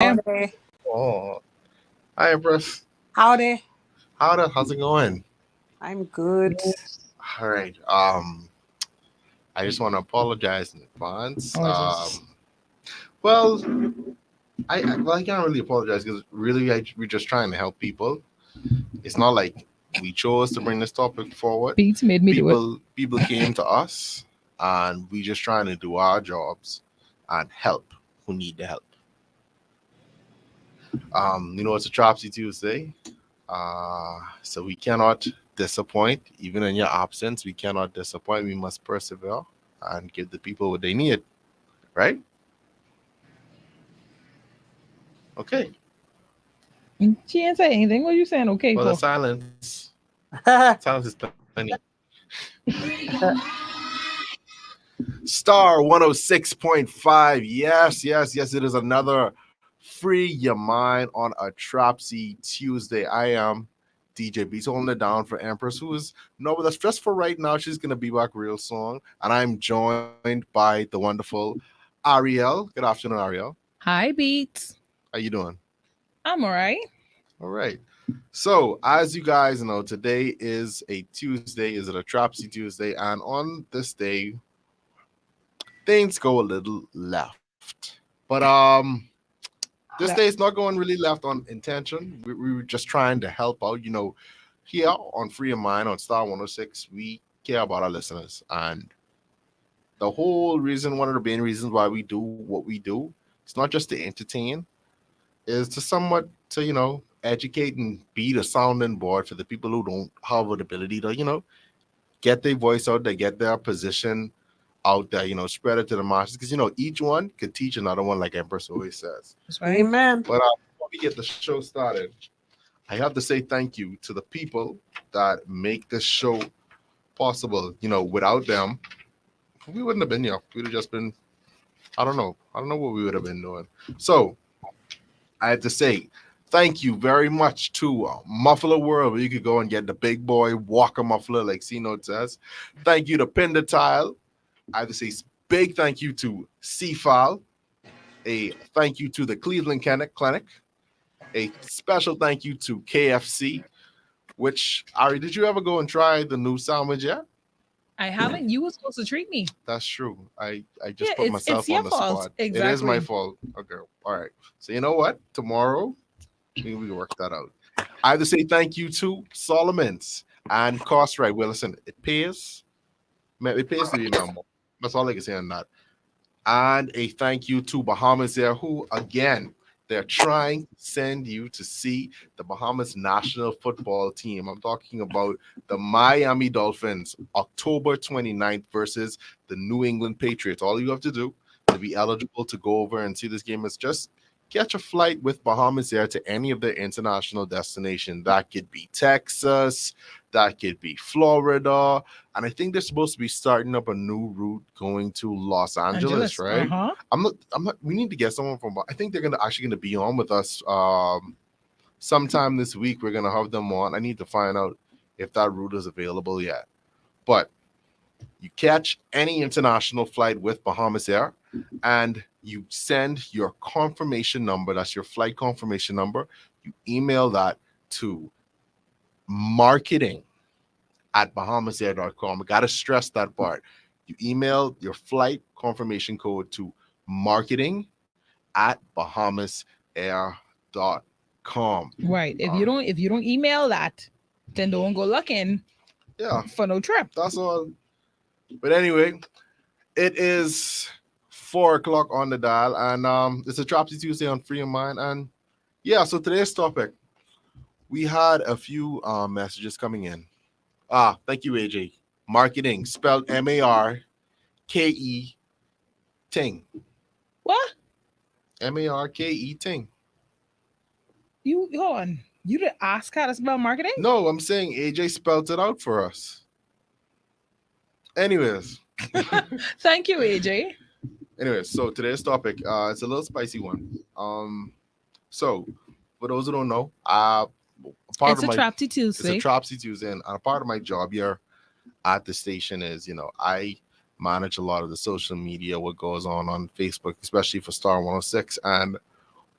Howdy. Oh, hi, Empress. Howdy. How's it going? I'm good. All right. I just want to apologize in advance. Oh, Jesus. Well, I can't really apologize because really we're just trying to help people. It's not like we chose to bring this topic forward. Beats made me do it. People came to us, and we just trying to do our jobs and help who need the help. It's a Trapsy Tuesday. So we cannot disappoint, even in your absence. We cannot disappoint. We must persevere and give the people what they need, right? Okay. She ain't say anything. What you saying? Okay, Well, the for silence. Silence is plenty. Star 106.5. Yes. It is another Free Your Mind on a Trapsy Tuesday. I am DJ Beats holding it down for Empress, who is not with us just for right now. She's going to be back real soon. And I'm joined by the wonderful Ariel. Good afternoon, Ariel. Hi, Beats. How you doing? I'm all right. All right. So, as you guys know, today is a Tuesday. Is it a Trapsy Tuesday? And on this day, things go a little left. But this day is not going really left on intention. We were just trying to help out. Here on Free Your Mind on Star 106, we care about our listeners. And the whole reason, one of the main reasons why we do what we do, it's not just to entertain, is to somewhat to, educate and be the sounding board for the people who don't have the ability to, get their voice out there, get their position out there, spread it to the masses. Because, each one could teach another one, like Empress always says. That's right. Amen. But before we get the show started, I have to say thank you to the people that make this show possible. Without them, we wouldn't have been here. We'd have just been, I don't know what we would have been doing. So I have to say thank you very much to Muffler World, where you could go and get the big boy Walker muffler, like C-Note says. Thank you to Pin Tile. I have to say big thank you to C-File. A thank you to the Cleveland Clinic. A special thank you to KFC, which, Ari, did you ever go and try the new sandwich yet? I haven't. You were supposed to treat me. That's true. I just put myself it's your on the fault. spot. Exactly. It is my fault. Okay. All right. So you know what? Tomorrow, maybe we can work that out. I have to say thank you to Solomon's and Cartwright. Well, listen, it pays. Man, it pays to be number. That's all I can say on that. And a thank you to Bahamas there, who, again, they're trying to send you to see the Bahamas national football team. I'm talking about the Miami Dolphins, October 29th versus the New England Patriots. All you have to do to be eligible to go over and see this game is just catch a flight with Bahamas Air to any of their international destinations. That could be Texas, that could be Florida, and I think they're supposed to be starting up a new route going to Los Angeles, right? Uh-huh. I'm not. We need to get someone from. I think they're gonna be on with us sometime this week. We're gonna have them on. I need to find out if that route is available yet. But you catch any international flight with Bahamas Air, and you send your confirmation number. That's your flight confirmation number. You email that to marketing@bahamasair.com. I got to stress that part. You email your flight confirmation code to marketing@bahamasair.com. Right. If you don't email that, then don't go looking for no trip. That's all. But anyway, it is 4 o'clock on the dial, and it's a Trapsy Tuesday on Free Your Mind. And yeah, so today's topic, we had a few messages coming in. Thank you, AJ. Marketing, spelled MARKE ting. What? MARKE ting. You hold on. You didn't ask how to spell marketing? No, I'm saying AJ spelled it out for us. Anyways. Thank you, AJ. Anyways, so today's topic, it's a little spicy one. So for those who don't know, It's a Trapsy Tuesday. It's a Trapsy Tuesday, and a part of my job here at the station is, I manage a lot of the social media, what goes on Facebook, especially for Star 106. And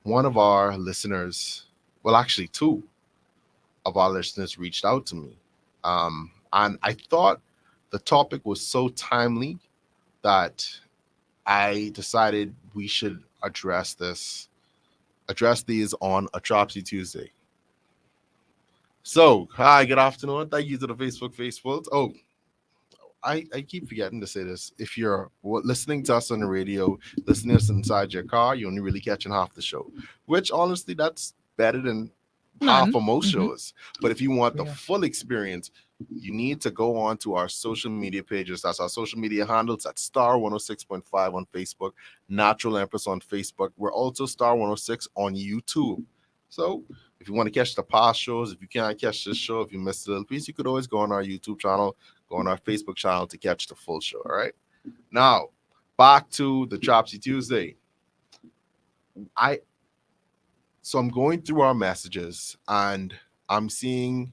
one of our listeners, well, actually, two of our listeners reached out to me. And I thought the topic was so timely that I decided we should address these on a Trapsy Tuesday. So, hi, good afternoon. Thank you to the Facebook. Oh, I keep forgetting to say this. If you're listening to us on the radio, listening to us inside your car, you're only really catching half the show, which honestly, that's better than half None. of most Mm-hmm. shows. But if you want the Yeah. full experience, you need to go on to our social media pages. That's our social media handles at Star 106.5 on Facebook, Natural Empress on Facebook. We're also Star 106 on YouTube. So if you want to catch the past shows, if you can't catch this show, if you missed a little piece, you could always go on our YouTube channel, go on our Facebook channel to catch the full show. All right. Now, back to the Trapsy Tuesday. I I'm going through our messages and I'm seeing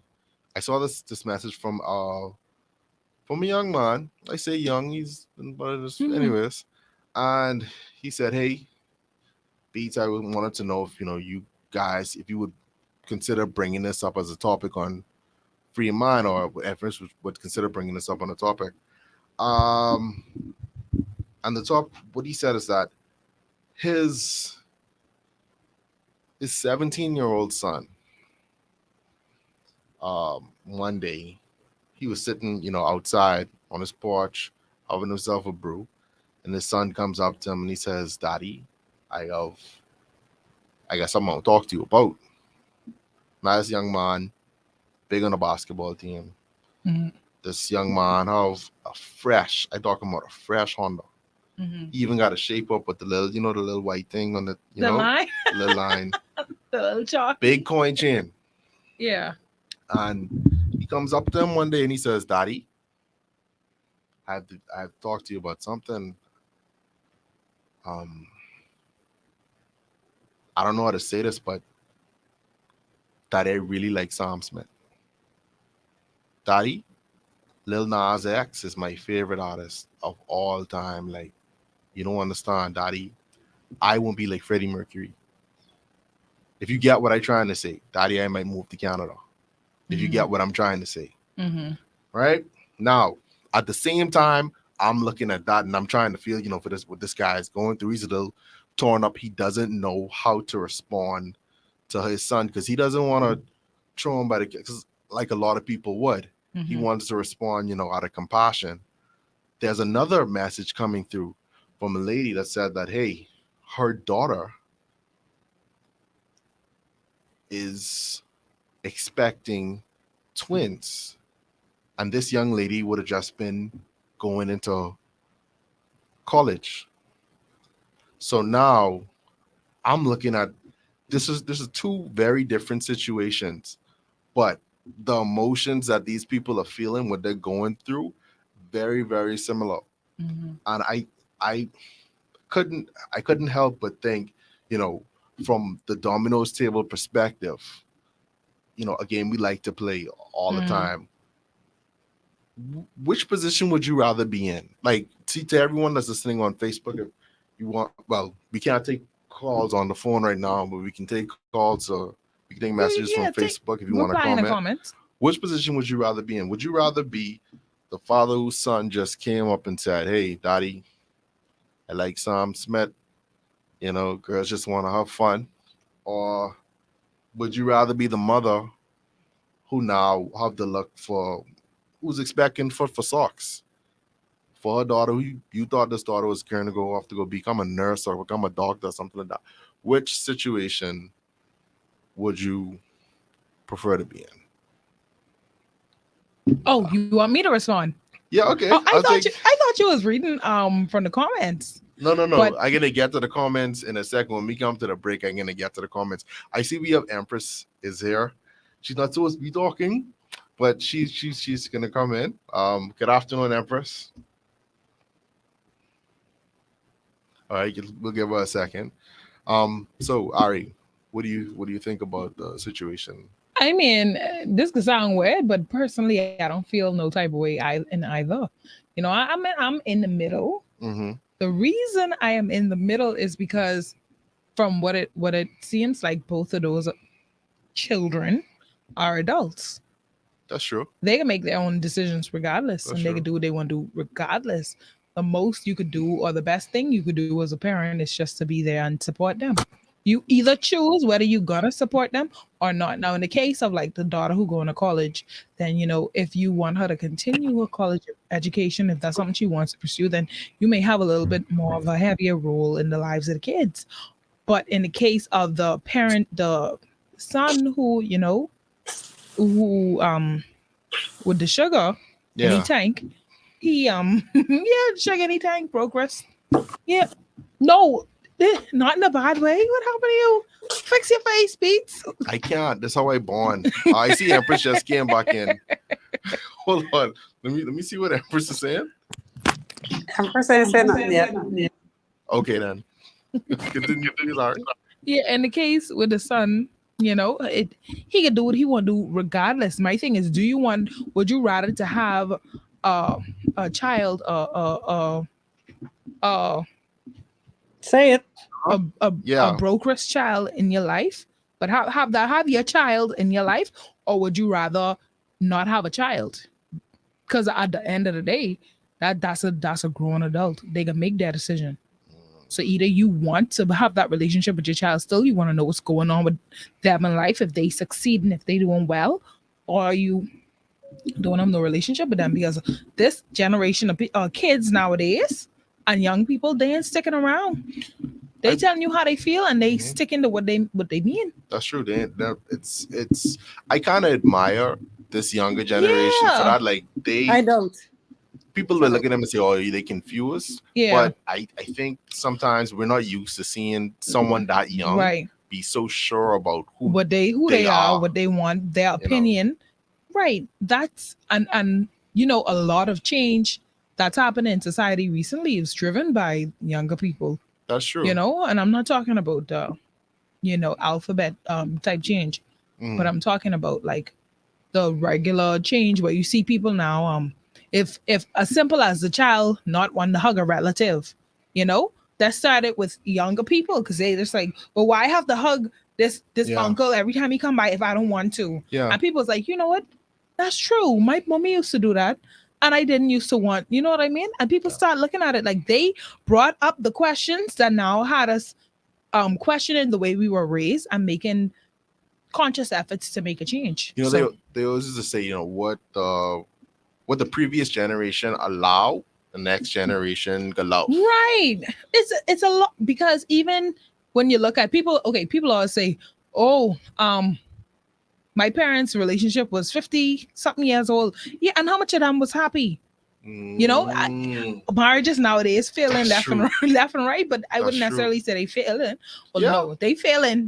I saw this message from a young man. I say young, Mm-hmm. anyways. And he said, "Hey, Beats, I wanted to know if you guys, if you would consider bringing this up as a topic on Free Mind, or if would consider bringing this up on a topic." Um, and the top, what he said is that his his 17-year-old son, one day he was sitting, outside on his porch, having himself a brew, and his son comes up to him and he says, "Daddy, I have, I got something to talk to you about." Nice young man, big on the basketball team. Mm-hmm. This young man have I talking about a fresh Honda. Mm-hmm. He even got a shape up with the little, the little white thing on the, The line, the little line. the little chalk. Big coin chain. Yeah. And he comes up to him one day and he says, "Daddy, I have to talk to you about something. Um, I don't know how to say this, but Daddy, I really like Sam Smith. Daddy, Lil Nas X is my favorite artist of all time. Like, you don't understand, Daddy. I won't be like Freddie Mercury. If you get what I'm trying to say, Daddy, I might move to Canada. If you Mm-hmm. get what I'm trying to say." Mm-hmm. Right? Now, at the same time, I'm looking at that and I'm trying to feel, for this what this guy is going through. He's a little torn up. He doesn't know how to respond to his son because he doesn't want to throw him by the because like a lot of people would. He Mm-hmm. wants to respond, out of compassion. There's another message coming through from a lady that said that, hey, her daughter is expecting twins. And this young lady would have just been going into college. So now I'm looking at this is two very different situations, but the emotions that these people are feeling, what they're going through, very, very similar. Mm-hmm. And I couldn't help but think, you know, from the dominoes table perspective, a game we like to play all the Mm-hmm. time. Which position would you rather be in? Like, see, to everyone that's listening on Facebook, if you want, well, we can't take calls on the phone right now, but we can take calls or we can take messages from Yeah. Take Facebook if you want to reply in the comment. comments. Which position would you rather be in? Would you rather be the father whose son just came up and said, "Hey, Daddy, I like Sam Smith. Girls just want to have fun," or would you rather be the mother who now have to look for who's expecting for socks for her daughter who you thought this daughter was going to go off to go become a nurse or become a doctor or something like that? Which situation would you prefer to be in? Oh, you want me to respond? Yeah, okay. Oh, I'll take. I thought you was reading from the comments. No. But I'm gonna get to the comments in a second. When we come to the break, I'm gonna get to the comments. I see we have Empress is here. She's not supposed to be talking, but she's gonna come in. Good afternoon, Empress. All right, we'll give her a second. So Ari, what do you think about the situation? I mean, this could sound weird, but personally, I don't feel no type of way in either. I'm in the middle. Mm-hmm. The reason I am in the middle is because from what it seems like, both of those children are adults. That's true. They can make their own decisions regardless, That's and they can true. do what they want to do regardless. The most you could do, or the best thing you could do as a parent, is just to be there and support them. You either choose whether you're gonna support them or not. Now, in the case of like the daughter who going to college, then if you want her to continue her college education, if that's something she wants to pursue, then you may have a little bit more of a heavier role in the lives of the kids. But in the case of the parent, the son who with the sugar in the Yeah. tank, he yeah, sugar in the tank, progress. Yeah. No, not in a bad way. What happened to you? Fix your face, Beats. I can't. That's how I born. I see Empress just came back in. Hold on. Let me see what Empress is saying. Empress ain't said nothing yet. Okay then. Continue, please, Art. Yeah, in the case with the son, he can do what he want to do regardless. My thing is, would you rather to have uh, a child, uh, Say it. a broker's child in your life, but have your child in your life, or would you rather not have a child? Because at the end of the day, that's a grown adult. They can make their decision. So either you want to have that relationship with your child still, you want to know what's going on with them in life, if they succeed and if they doing well, or you don't have no relationship with them, because this generation of kids nowadays and young people, they ain't sticking around. They telling you how they feel and they sticking to what they mean. That's true. It's I kind of admire this younger generation for that. Like I don't. people will look at them and say, "Oh, they confused." Yeah. But I think sometimes we're not used to seeing someone that young Right. be so sure about who What they are, what they want, their opinion. Right. That's and a lot of change that's happened in society recently is driven by younger people. That's true. And I'm not talking about alphabet type change, but I'm talking about like the regular change where you see people now if as simple as the child not wanting to hug a relative, that started with younger people because they just like, well, why have to hug this uncle every time he come by if I don't want to? Yeah. And people's like, you know what? That's true. My mommy used to do that. And I didn't used to want, you know what I mean? And people start looking at it like they brought up the questions that now had us questioning the way we were raised and making conscious efforts to make a change. They always used to say, what the previous generation allow, the next generation allow. Right. It's a lot, because even when you look at people, people always say, oh, my parents' relationship was 50 something years old. Yeah, and how much of them was happy? Marriages nowadays failing left and right, but I wouldn't necessarily say they failing. Well, no, they failing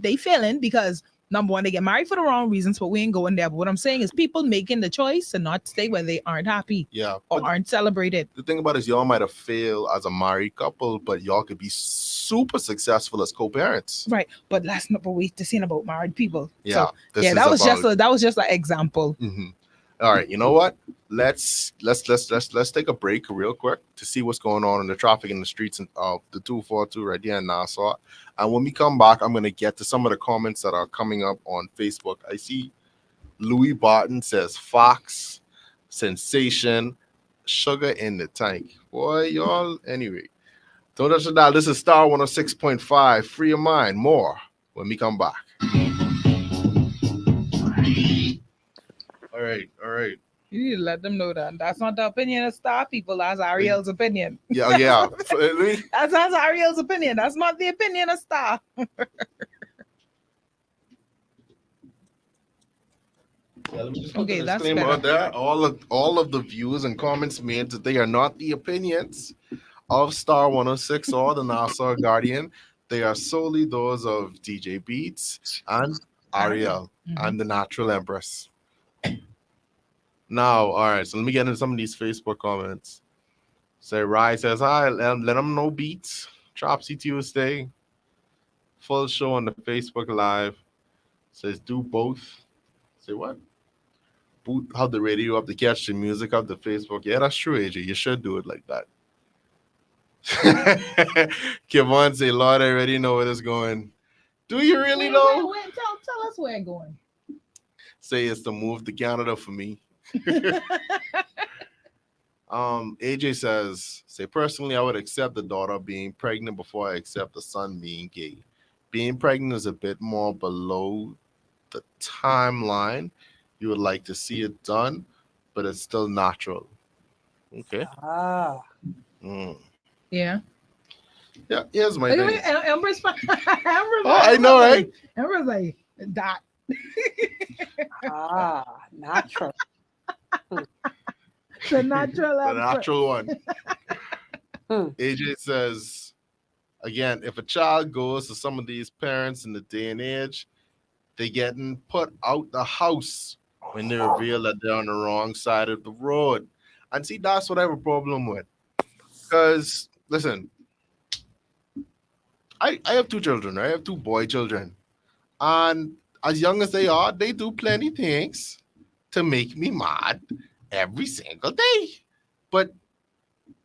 because number one, they get married for the wrong reasons, but we ain't going there. But what I'm saying is people making the choice to not stay where they aren't happy. Yeah. Or aren't celebrated. The thing about it is y'all might have failed as a married couple, but y'all could be super successful as co-parents. Right. But that's not what we're saying about married people. Yeah. So, that was just an example. Mm-hmm. All right, you know what? Let's take a break real quick to see what's going on in the traffic in the streets of the 242 right there in Nassau. And when we come back, I'm gonna get to some of the comments that are coming up on Facebook. I see Louis Barton says Fox, sensation, sugar in the tank. Boy, y'all. Anyway, don't touch the dial. This is Star 106.5. Free your mind. More when we come back. All right. You need to let them know that that's not the opinion of Star people. That's Ariel's opinion. Yeah. That's Ariel's opinion. That's not the opinion of Star. Okay, that's better. That all of the views and comments made that they are not the opinions of Star 106 or the Nassau Guardian. They are solely those of DJ Beats and Ariel and the Natural Empress. Now, all right, so let me get into some of these Facebook comments. Say, Rye says, hi, let them know Beats. Trapsy Tuesday. Full show on the Facebook Live. Says, do both. Say, what? Boot have the radio up to catch the music of the Facebook. Yeah, that's true, AJ. You should do it like that. Kevon say, Lord, I already know where it's going. Do you really Wait, know? tell us where I'm going. Say it's to move to Canada for me. AJ says, say personally, I would accept the daughter being pregnant before I accept the son being gay. Being pregnant is a bit more below the timeline you would like to see it done, but it's still natural. Okay. Ah, Mm. Yeah. Yeah, here's my Wait, thing. Embrace, Oh, I know, right? Embrace like that. natural. Hmm. The natural The Empress. natural one. Hmm. AJ says, again, if a child goes to some of these parents in the day and age, they getting put out the house when they reveal that they're on the wrong side of the road. And see, that's what I have a problem with. Because, listen, I have two children, right? I have two boy children. And as young as they are, they do plenty things to make me mad every single day. But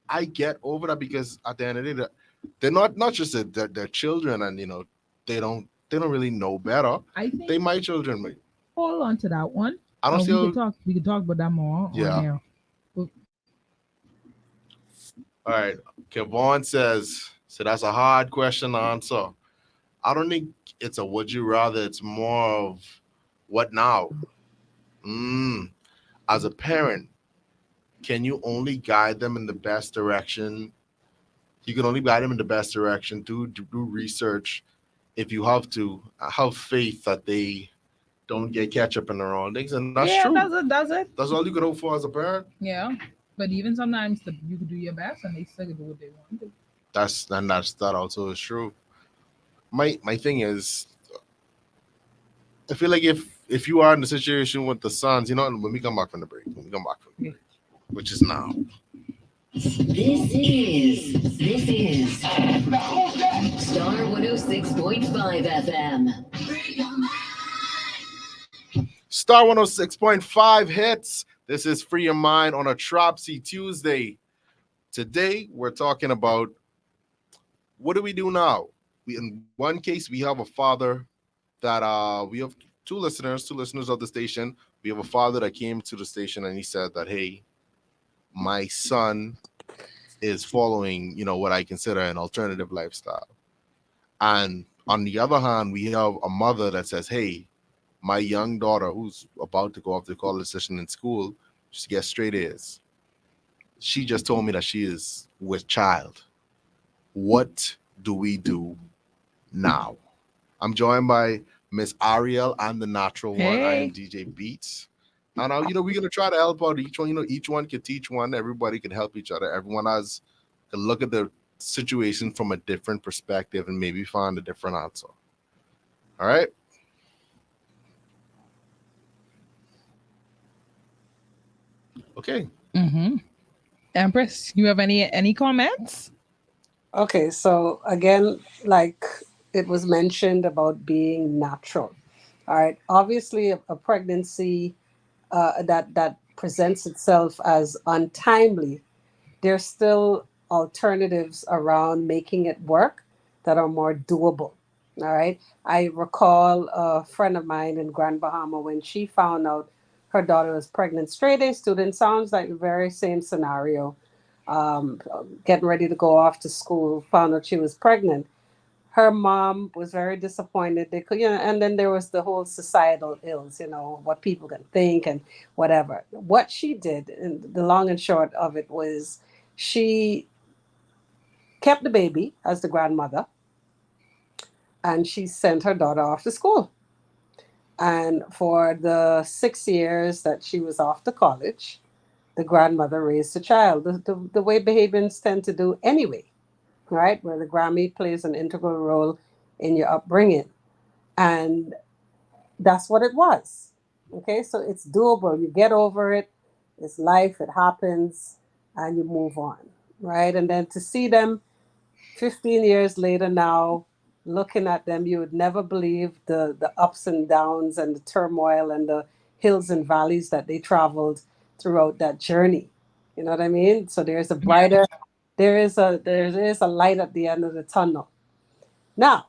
I get over that because at the end of the day, they're not just their children, and they don't really know better. I They think my children. Mate. hold on to that one. I don't see We how. could talk. We could talk about that more on Yeah. here. All right. Kevon says, so that's a hard question to answer. I don't think it's a would you rather. It's more of what now. Mm. As a parent, can you only guide them in the best direction? You can only guide them in the best direction. Do research if you have to. Have faith that they don't get catch up in the wrong things, and that's Yeah, true. does it. Does it? That's all you could hope for as a parent. Yeah. But even sometimes you could do your best and they still do what they want to. That also is true. My thing is, I feel like if you are in the situation with the sons, when we come back from the break, when we come back from the break, which is now. This is Star 106.5 FM. Star 106.5 hits. This is Free Your Mind on a Trapsy Tuesday. Today, we're talking about what do we do now? In one case, we have a father that we have two listeners of the station. We have a father that came to the station and he said that, hey, my son is following, what I consider an alternative lifestyle. And on the other hand, we have a mother that says, hey, my young daughter who's about to go off to college session in school, she gets straight A's. She just told me that she is with child. What do we do now? I'm joined by Miss Ariel and the natural one. I am Hey. DJ Beats. And we're gonna try to help out each one. Each one can teach one. Everybody can help each other. Everyone can look at the situation from a different perspective and maybe find a different answer. All right. Okay. Mm-hmm. Empress, you have any comments? Okay, so again, like it was mentioned about being natural. All right, obviously, a pregnancy that presents itself as untimely, there's still alternatives around making it work that are more doable. All right. I recall a friend of mine in Grand Bahama when she found out her daughter was pregnant. Straight A student, sounds like the very same scenario. Um, Getting ready to go off to school, found out she was pregnant. Her mom was very disappointed. They could, and then there was the whole societal ills, what people can think and whatever. What she did, and the long and short of it was, she kept the baby as the grandmother, and she sent her daughter off to school. And for the 6 years that she was off to college, the grandmother raised the child the way Bahamians tend to do anyway, right? Where the Grammy plays an integral role in your upbringing. And that's what it was. Okay, so it's doable. You get over it. It's life, it happens, and you move on, right? And then to see them 15 years later now, looking at them, you would never believe the ups and downs and the turmoil and the hills and valleys that they traveled throughout that journey. You know what I mean? So there's a brighter, there is a light at the end of the tunnel. Now,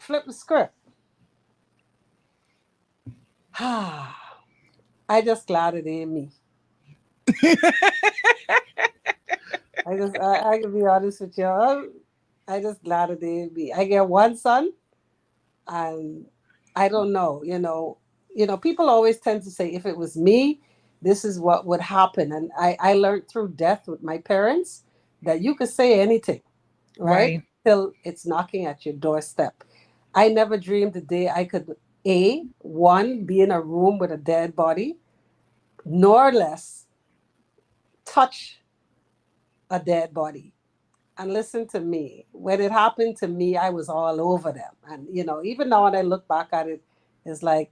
flip the script. I just glad it ain't me. I can be honest with you. I just glad it ain't me. I get one son, and I don't know. People always tend to say, if it was me, this is what would happen. And I learned through death with my parents that you could say anything, right? Right. Till it's knocking at your doorstep. I never dreamed the day I could, one, be in a room with a dead body, nor less touch a dead body. And listen to me, when it happened to me, I was all over them. And, even now when I look back at it, it's like,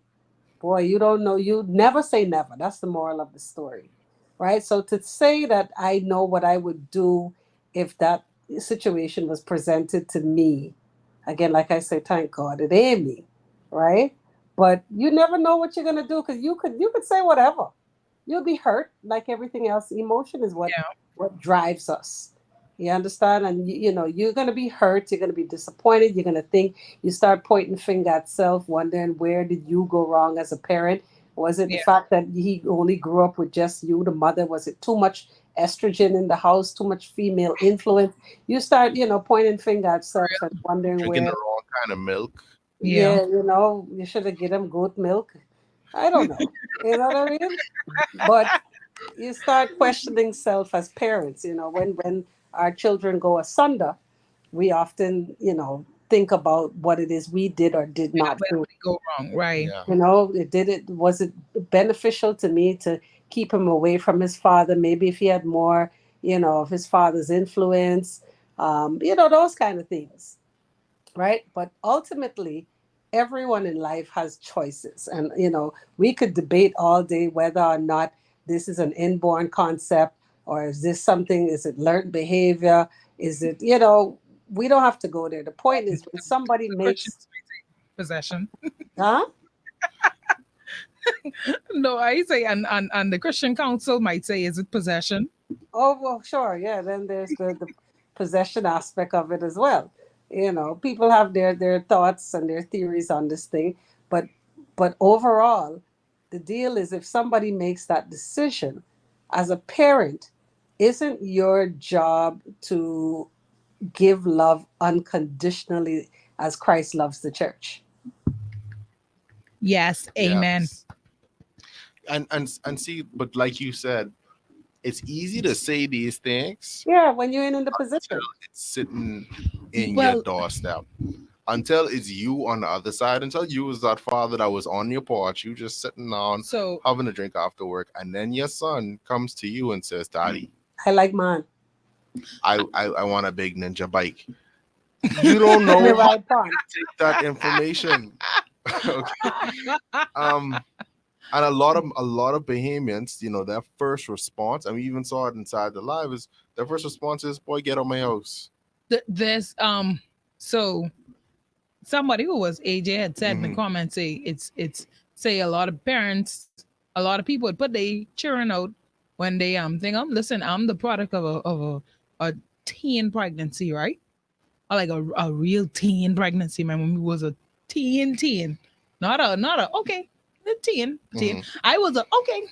boy, you don't know, you never say never. That's the moral of the story, right? So to say that I know what I would do if that situation was presented to me, again, like I say, thank God it ain't me, right? But you never know what you're gonna do, because you could say whatever. You'll be hurt like everything else. Emotion is what Yeah. what drives us. You understand? And you're gonna be hurt. You're gonna be disappointed. You're gonna think. You start pointing finger at self, wondering where did you go wrong as a parent? Was it the Yeah. fact that he only grew up with just you, the mother? Was it too much estrogen in the house, too much female influence? You start, pointing finger at self and wondering Drinking the where. wrong kind of milk. Yeah. Yeah, you should have given him goat milk. I don't know. You know what I mean? But you start questioning self as parents. When our children go asunder, we often, think about what it is we did or did not Where do. would it go wrong? Right. Yeah. Was it beneficial to me to keep him away from his father? Maybe if he had more, of his father's influence, those kind of things, right? But ultimately, everyone in life has choices. And, we could debate all day whether or not this is an inborn concept, or is this something, is it learned behavior? Is it, we don't have to go there. The point is, when somebody The Christians makes, may say possession. huh? No, I say, and the Christian council might say, is it possession? Oh, well, sure. Yeah. Then there's the possession aspect of it as well. People have their thoughts and their theories on this thing, but overall, the deal is, if somebody makes that decision as a parent, isn't your job to give love unconditionally as Christ loves the church? Yes. Amen. Yes. And see, but like you said, it's easy to say these things Yeah, when you're in the until position. it's sitting in your Well, doorstep. Until it's you on the other side, until you was that father that was on your porch, you just sitting down so having a drink after work, and then your son comes to you and says, "Daddy, I like mine. I want a big ninja bike." You don't Let me know how ride to on. take that information. Okay. Um, and a lot of Bahamians, their first response, and we even saw it inside the live, is their first response is, "Boy, get out my house." there's so somebody who was AJ had said in the Hmm. comments, say it's say a lot of parents, a lot of people would put they children out when they think, listen, I'm the product of a teen pregnancy, right? Or like a real teen pregnancy. My mommy was a teen, not a okay, a teen. Hmm. I was a okay.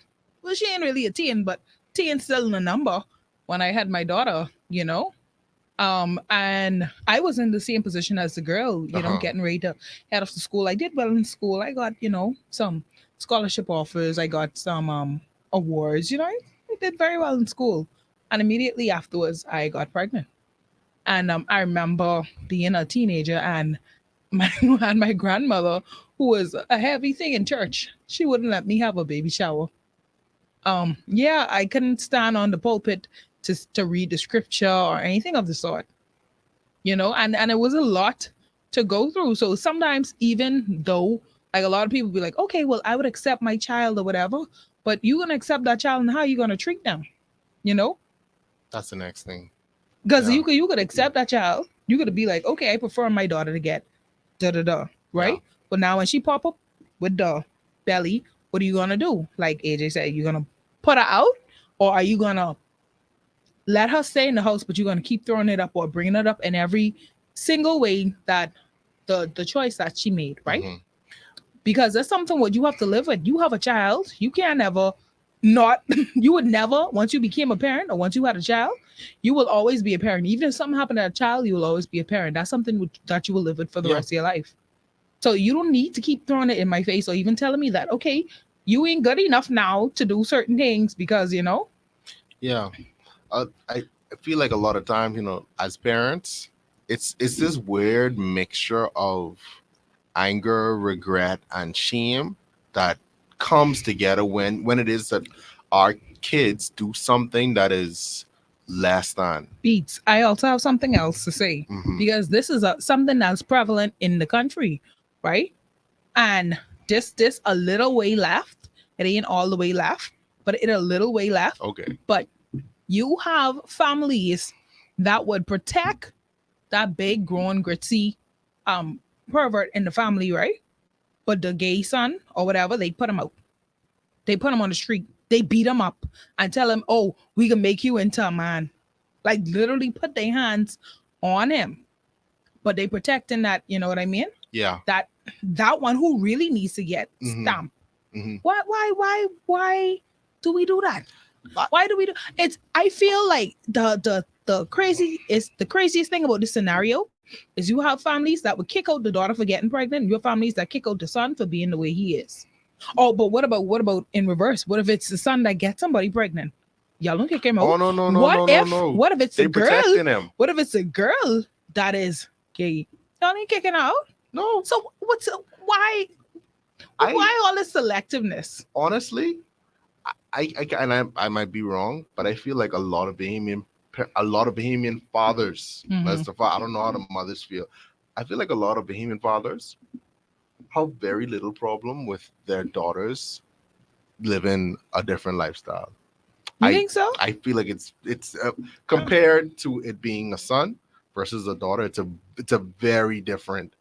Well, she ain't really a teen, but teen still in the number when I had my daughter. And I was in the same position as the girl, Uh-huh. getting ready to head off to school. I did well in school. I got, some scholarship offers. I got some awards. I did very well in school. And immediately afterwards, I got pregnant. And I remember being a teenager and my grandmother, who was a heavy thing in church, she wouldn't let me have a baby shower. Yeah, I couldn't stand on the pulpit to read the scripture or anything of the sort. And it was a lot to go through. So sometimes, even though, like, a lot of people be like, okay, well, I would accept my child or whatever, but you're gonna accept that child, and how you gonna treat them, you know That's the next thing. because Yeah. you could accept that child, you could be like, okay, I prefer my daughter to get da da da, Yeah. right? But now when she pop up with the belly, what are you gonna do? Like AJ said, you gonna put her out, or are you gonna let her stay in the house, but you're gonna keep throwing it up or bringing it up in every single way that the choice that she made, right? Hmm. because that's something what you have to live with. You have a child. You can't ever not, you would never, once you became a parent or once you had a child, you will always be a parent. Even if something happened to a child, you will always be a parent. That's something that you will live with for the Yeah. rest of your life. So you don't need to keep throwing it in my face or even telling me that, okay, you ain't good enough now to do certain things because, Yeah. I feel like a lot of times, as parents, it's this weird mixture of anger, regret, and shame that comes together when it is that our kids do something that is less than. beats. I also have something else to say Hmm. because this is something that's prevalent in the country, right? And this a little way left. It ain't all the way left, but it a little way left. Okay. But you have families that would protect that big grown gritty um pervert in the family, right? But the gay son or whatever, they put him out. They put him on the street. They beat him up and tell him, "Oh, we can make you into a man." Like literally put their hands on him. But they protecting that, you know what I mean? Yeah. That one who really needs to get Hmm. stamped. Hmm. Why do we do that? I- Why do we do it's I feel like the craziest thing about this scenario is you have families that would kick out the daughter for getting pregnant, you have families that kick out the son for being the way he is. Oh, but what about in reverse? What if it's the son that gets somebody pregnant? Y'all don't kick him Oh, out. no, no, no, What no, no, if no. what if it's a They girl? protecting him. What if it's a girl that is gay? Y'all ain't kicking her out. No, So why I why all this selectiveness? honestly, I might be wrong, but I feel like a lot of Bahamian fathers, Mhm. I don't know how the mothers feel. I feel like a lot of Bahamian fathers have very little problem with their daughters living a different lifestyle. You I think so? I feel like it's compared to it being a son versus a daughter. It's a very different.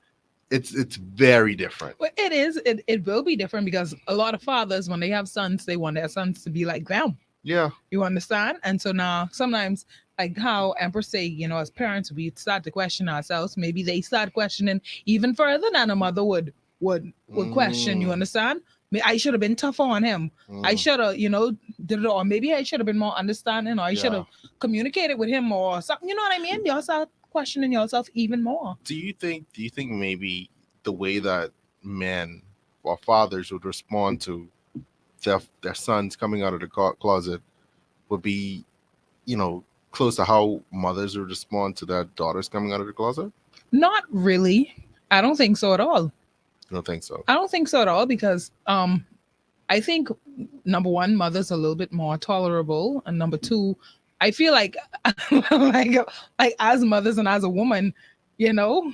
It's very different. Well, it is. It will be different because a lot of fathers, when they have sons, they want their sons to be like them. Yeah. You understand? And so now sometimes, like how Empress say, as parents, we start to question ourselves. Maybe they start questioning even further than a mother would question. You Mm, understand? I should have been tougher on him. I mm, should have, did it, or maybe I should have been more understanding, or I should yeah. have communicated with him more, or something. You know what I mean? Y'all start questioning yourself even more. Do you think maybe the way that men or fathers would respond to their sons coming out of the closet would be, you know, close to how mothers would respond to their daughters coming out of the closet? Not really. I don't think so at all. I don't think so. I don't think so at all because I think number one, mothers are a little bit more tolerable, and number two, I feel like like like as mothers and as a woman, you know,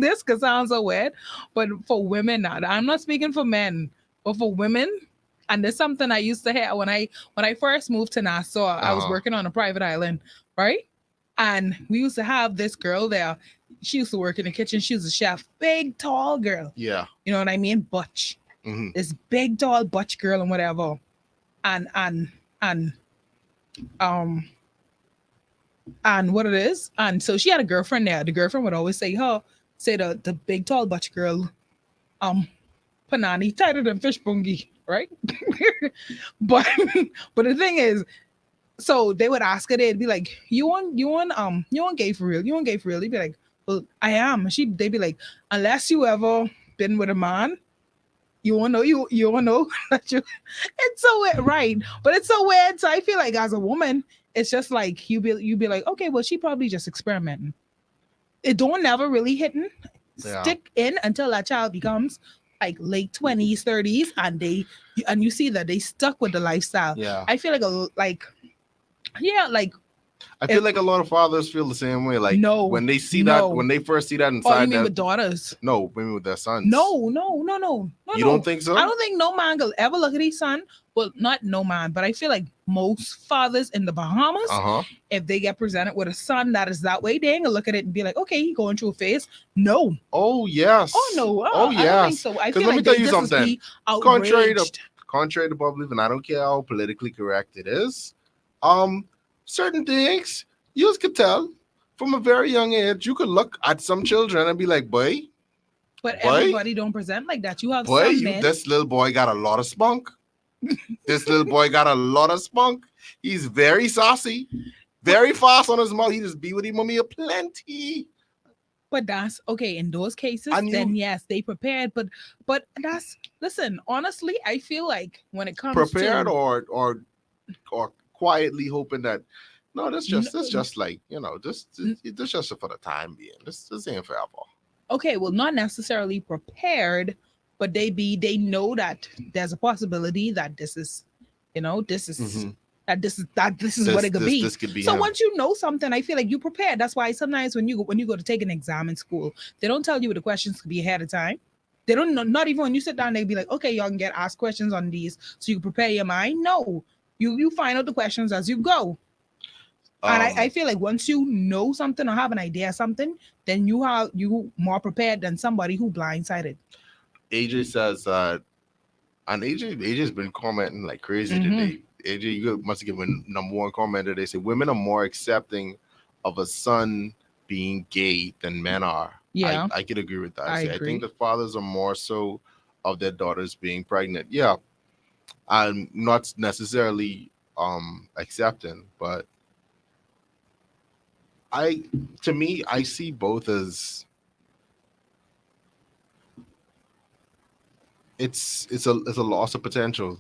this could sound so weird, but for women, now I'm not speaking for men, but for women, and there's something I used to hear when I first moved to Nassau. I was Uh-huh. working on a private island, right? And we used to have this girl there. She used to work in the kitchen. She was a chef, big, tall girl. Yeah. You know what I mean? Butch, Hmm. this big, tall, butch girl, and whatever. And um and what it is. And so she had a girlfriend there. The girlfriend would always say the big, tall, butch girl, um, Panani, tighter than fish bungie, right? but but the thing is, so they would ask her, they'd be like, you want gay for real? You want gay for real? They'd be like, well, I am. They'd be like, unless you ever been with a man, you won't know you won't know that you it's so weird, right? But it's so weird. So I feel like as a woman, it's just like you be like, okay, well, she probably just experimenting. It don't never really hitting Yeah. stick in until that child becomes like late 20s, 30s, and you see that they stuck with the lifestyle. Yeah. I feel like I feel if like a lot of fathers feel the same way. Like no, when they see that, no. when they first see that Oh, you inside mean that, with daughters? no, women with their sons. No. You don't think so? I don't think no man will ever look at his son. Well, not no man, but I feel like most fathers in the Bahamas, Uh-huh. if they get presented with a son that is that way, they ain't gonna look at it and be like, okay, he going through a phase. No. Oh yes. Oh no. Oh I don't think yes. so. I Because feel let me like tell they you just something. be Contrary to outraged. contrary to public, and I don't care how politically correct it is. Certain things you could tell from a very young age. You could look at some children and be like, boy, But Boy, everybody don't present like that. You have boy, some you men. this little boy got a lot of spunk. This little boy got a lot of spunk. He's very saucy, very fast on his mouth. He just be with him mommy a plenty. But that's okay. In those cases, And then you yes, they prepared. But that's listen. Honestly, I feel like when it comes prepared to or quietly hoping that no, n- this just like this just for the time being. This ain't forever. okay, well, not necessarily prepared, but they know that there's a possibility that this is, this is Mm-hmm. this is what it could be. This could be So him. once you know something, I feel like you prepared. That's why sometimes when you go to take an exam in school, they don't tell you what the questions could be ahead of time. They don't know, not even when you sit down, they be like, okay, y'all can get asked questions on these so you can prepare your mind. No, you find out the questions as you go. And I Um, feel like once you know something or have an idea of something, then you more prepared than somebody who blindsided. AJ says that, and AJ's been commenting like crazy Mm-hmm. today. AJ, you must have given number one comment today. Say women are more accepting of a son being gay than men are. Yeah, I could agree with that. I I say I think agree. that fathers are more so of their daughters being pregnant. Yeah, I'm not necessarily accepting, but I to me I see both as it's a loss of potential.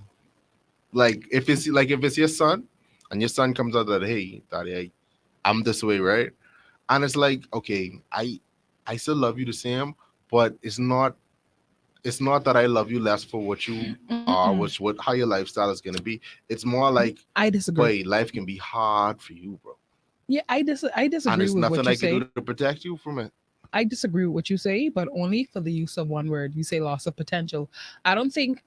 If it's your son and your son comes out that hey daddy I'm this way, right? And it's like okay I still love you the same, but it's not that I love you less for what you are, Mm-mm. which what how your lifestyle is gonna be. It's more like I disagree. boy life can be hard for you, bro, Yeah, I and disagree there's with nothing what you I can do say. to protect you from it. I disagree with what you say, but only for the use of one word. You say loss of potential. I don't think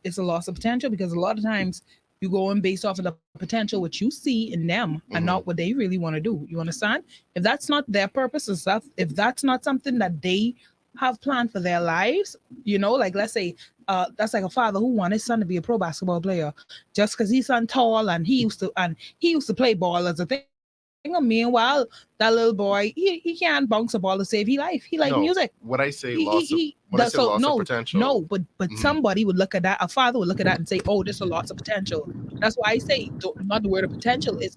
it's a loss of potential because a lot of times you go in based off of the potential what you see in them and not Hmm. what they really want to do. You understand? If that's not their purpose and stuff, if that's not something that they have planned for their lives, like let's say that's like a father who wanted his son to be a pro basketball player just because he's son tall and he used to play ball as a thing. And meanwhile, that little boy, he can't bounce a ball to save his life. He like music. No, when I say That, so loss of no, potential, but mhm, somebody would look at that. A father would look at that and say, "Oh, there's a loss of potential." That's why I say, not the word of potential is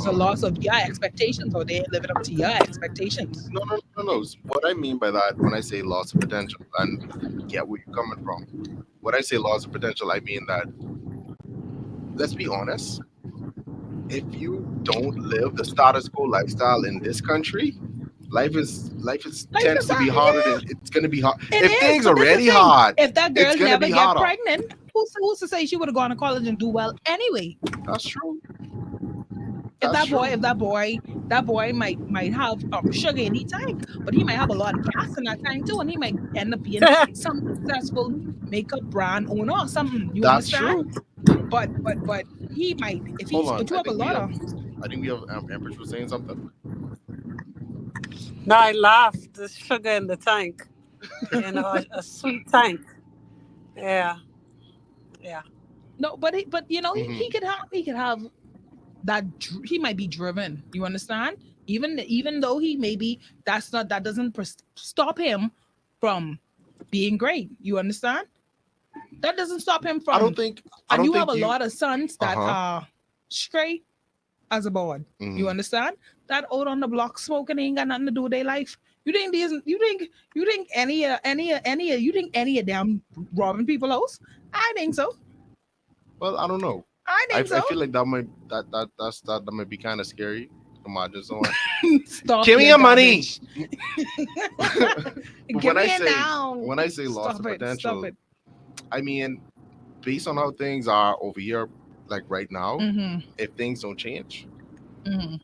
a loss of your expectations, or they ain't living up to your expectations. no. What I mean by that, when I say loss of potential, and get where you're coming from. When I say loss of potential, I mean that let's be honest. If you don't live the status quo lifestyle in this country, life is Life tends is to be hard, harder than yeah, it's gonna be hard. it If is. things But are this is already the thing: hard, if that it's girl gonna never be get harder. pregnant, who's to say she would have gone to college and do well anyway? That's true. if That's that boy, true. if that boy, that boy might have sugar in his tank, but he might have a lot of gas in that tank too, and he might end up being some successful makeup brand owner or something. You That's understand? true. But he might if Hold he's on. but you have a lot of I think we have Empress was saying something. No, I laughed. The sugar in the tank, a sweet tank. Yeah, yeah. no, but he Hmm. could have he might be driven. You understand? Even though he maybe that doesn't stop him from being great. You understand? That doesn't stop him I don't from. think. I And don't you have think a you. lot of sons Uh that huh. are straight as a board. You Hmm. understand? That out on the block smoking ain't got nothing to do with their life. You think these? You think you think any of them robbing people house? I think so. Well, I don't know. I think I so. feel like that might be kind of scary. Imagine someone. Stop Give me your your money. garbage. But Give me it now. when I say loss Stop of it. Stop potential, it. I mean based on how things are over here, like right now, Mm-hmm. if things don't change, Mm-hmm.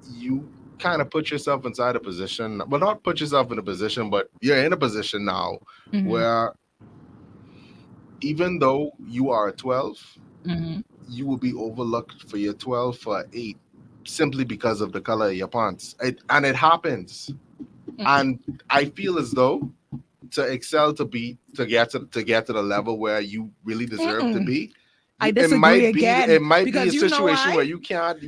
you kind of put yourself inside a position. Well, not put yourself in a position, but you're in a position now Mm-hmm. where even though you are a 12, Mm-hmm. you will be overlooked for your 12 for 8 simply because of the color of your pants. And it happens. And I feel as though to excel to get to the level where you really deserve to Mm-mm. be, I It disagree might be again it might be a because you know situation where why? you can't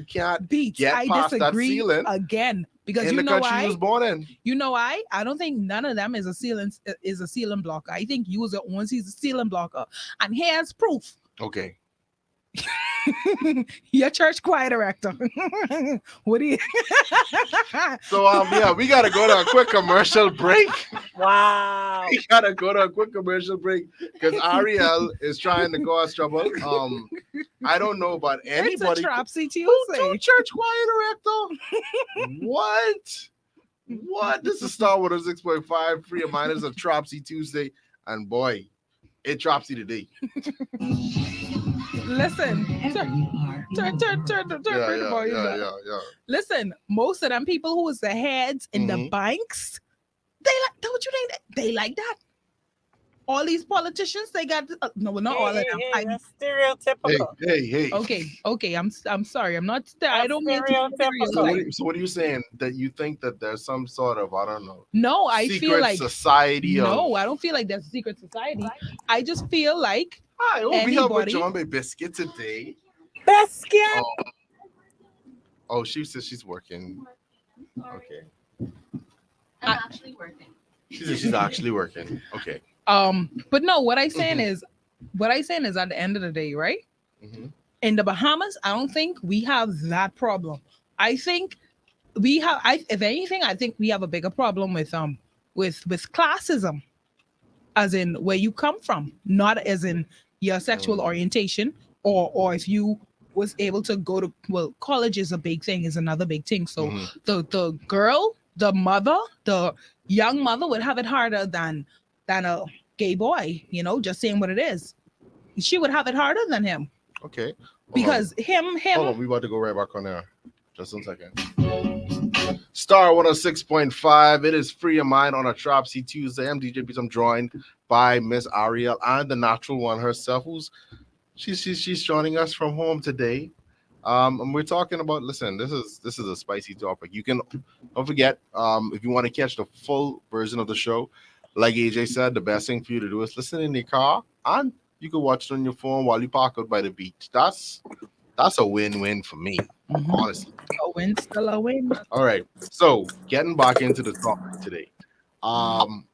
Beats. get I past that disagree ceiling again because in you the know country you why? was born in. You know why? I don't think none of them is a ceiling blocker. I think you was the only he's a ceiling blocker. And here's proof. Okay. Your church choir director. What do you So yeah, we gotta go to a quick commercial break. Wow. We gotta go to a quick commercial break because Ariel is trying to cause trouble. I don't know about It's a anybody Trapsy who do Tuesday. church choir director. What? What? This is Star Wars 6.5 free of minus of Trapsy Tuesday, and boy, it Trapsy today. Listen, Wherever you are. turn Yeah, the yeah, volume yeah, down. yeah, yeah. Listen, most of them people who was the heads in the Mhm. banks, they like, don't you think they like that? All these politicians, they got no, well, not all of them. That's Hey, stereotypical. hey. Okay. I'm sorry. I'm not. I That's don't mean to stereotypical. stereotype. So what are you saying? That you think that there's some sort of, I don't know, No, I feel secret like society of no. I don't feel like there's a secret society. I just feel like I will be helping anybody. John Bay Biscuit today. Biscuit. Oh, oh, she says she's working. Okay. I'm actually working. She says she's actually working. Okay. But no, what I saying is at the end of the day, right? hmm In the Bahamas, I don't think we have that problem. I think we have. If anything, I think we have a bigger problem with classism, as in where you come from, not as in your sexual orientation, or if you was able to go to, well, college is a big thing, is another big thing. So hmm the girl, the mother, the young mother would have it harder than a gay boy. You know, just saying what it is. She would have it harder than him Okay. Hold on. because him. Hold on. We about to go right back on there. Just 1 second. Star 106.5. It is free of mine on a Tropsy Tuesday. I'm DJ Beats. I'm joined by Miss Ariel and the natural one herself, who's she's joining us from home today. And we're talking about, listen, this is a spicy topic. You can don't forget, if you want to catch the full version of the show, like AJ said, the best thing for you to do is listen in your car, and you can watch it on your phone while you park out by the beach. That's a win-win for me, honestly. A win, still a win. All right. So getting back into the topic today. Um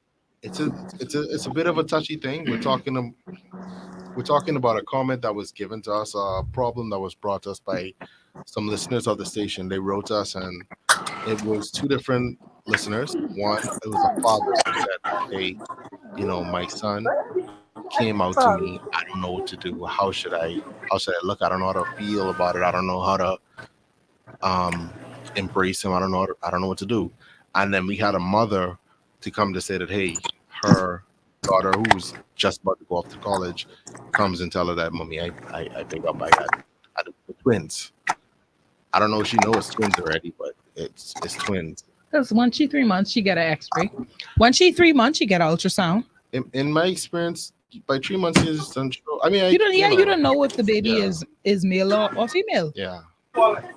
it's a bit of a touchy thing. We're talking about a comment that was given to us, a problem that was brought to us by some listeners of the station. They wrote us, and it was two different listeners. One, it was a father who said, "Hey, my son came out to me. I don't know what to do. How should I look? I don't know how to feel about it. I don't know how to um embrace him. I don't know what to do." And then we had a mother to come to say that, hey, her daughter, who's just about to go off to college, comes and tell her that, mommy, I think I got twins. I don't know if she knows twins already, but it's twins. Because once she 3 months, she get an X-ray. Once she 3 months, she get an ultrasound. In my experience, by 3 months is unsure. I mean, You don't. Yeah, you don't know if the baby yeah, is male or female. yeah. Okay.